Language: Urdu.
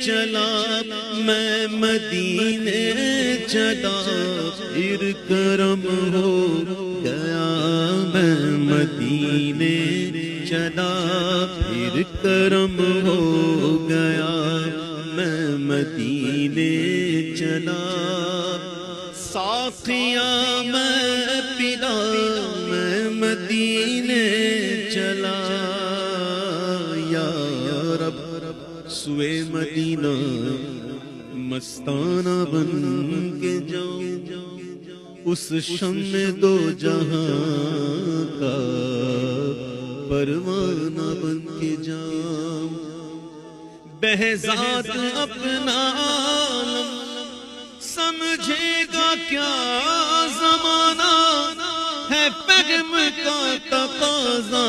چلا میں مدینے چلا پھر کرم ہو گیا میں مدینے چلا پھر کرم ہو گیا میں مدینے چلا ساقیاں میں پلا میں مدینے چلا یا رب سوئے مدینہ مستانہ بن کے جاؤں اس شمع دو جہاں کا پروانہ بن کے جاؤں بہزاد اپنا عالم سمجھے گا کیا زمانہ ہے پیغام کا تقاضا